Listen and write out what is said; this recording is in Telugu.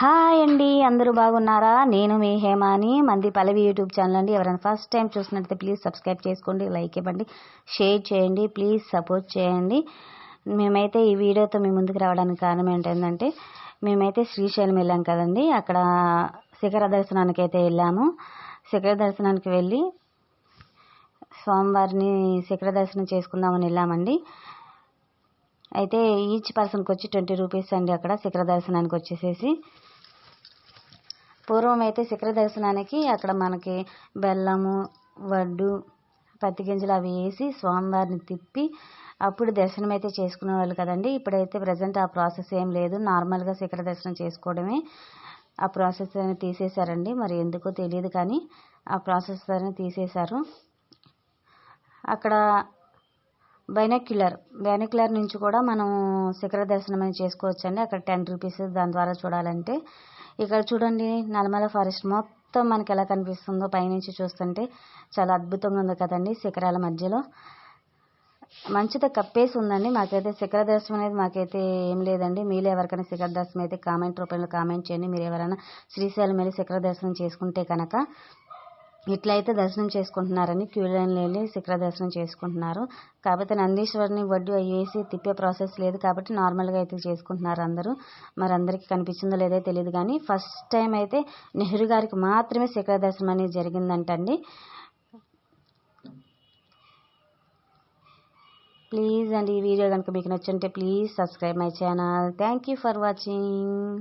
హాయ్ అండి, అందరూ బాగున్నారా? నేను మీ హేమాని, మంది పల్లవి యూట్యూబ్ ఛానల్ అండి. ఎవరైనా ఫస్ట్ టైం చూసినట్లయితే ప్లీజ్ సబ్స్క్రైబ్ చేసుకోండి, లైక్ ఇవ్వండి, షేర్ చేయండి, ప్లీజ్ సపోర్ట్ చేయండి. మేమైతే ఈ వీడియోతో మీ ముందుకు రావడానికి కారణం ఏంటంటే, మేమైతే శ్రీశైలం వెళ్ళాం కదండి. అక్కడ శిఖర దర్శనానికి అయితే వెళ్ళాము. శిఖర దర్శనానికి వెళ్ళి స్వామివారిని శిఖర దర్శనం చేసుకుందామని వెళ్ళామండి. అయితే ఈచ్ పర్సన్కి వచ్చి 20 రూపీస్ అండి. అక్కడ శిఖర దర్శనానికి వచ్చేసేసి పూర్వం అయితే శిఖర దర్శనానికి అక్కడ మనకి బెల్లము, వడ్డు, పత్తి గింజలు అవి వేసి స్వామివారిని తిప్పి అప్పుడు దర్శనం అయితే చేసుకునేవాళ్ళు కదండి. ఇప్పుడైతే ప్రజెంట్ ఆ ప్రాసెస్ ఏం లేదు, నార్మల్గా శిఖర దర్శనం చేసుకోవడమే. ఆ ప్రాసెస్ అని తీసేశారండి, మరి ఎందుకో తెలియదు కానీ ఆ ప్రాసెస్ అని తీసేశారు. అక్కడ బైనాక్యులర్ నుంచి కూడా మనం శిఖర దర్శనం అని చేసుకోవచ్చండి. అక్కడ 10 రూపీస్ దాని ద్వారా చూడాలంటే. ఇక్కడ చూడండి, నల్లమల ఫారెస్ట్ మొత్తం మనకి ఎలా కనిపిస్తుందో పైనుంచి చూస్తుంటే చాలా అద్భుతంగా ఉంది కదండి. శిఖరాల మధ్యలో మంచుతో కప్పేసి ఉందండి. మాకైతే శిఖర దర్శనం అనేది మాకైతే ఏం లేదండి. మీలో ఎవరికైనా శిఖర దర్శనం అయితే కామెంట్ రూపంలో కామెంట్ చేయండి. మీరు ఎవరైనా శ్రీశైలం వెళ్ళి శిఖర దర్శనం చేసుకుంటే కనుక ఇట్లయితే దర్శనం చేసుకుంటున్నారని క్యూ లైన్లో వెళ్ళి శిఖర దర్శనం చేసుకుంటున్నారు. కాకపోతే నందీశ్వరిని వడ్డు వేసి తిప్పే ప్రాసెస్ లేదు కాబట్టి నార్మల్గా అయితే చేసుకుంటున్నారు అందరూ. మరి అందరికీ కనిపించిందో లేదో తెలియదు కానీ ఫస్ట్ టైం అయితే నెహ్రూ గారికి మాత్రమే శిఖర దర్శనం అనేది జరిగిందంటండి. ప్లీజ్ అండి, ఈ వీడియో కనుక మీకు నచ్చుంటే please subscribe my channel. Thank you for watching.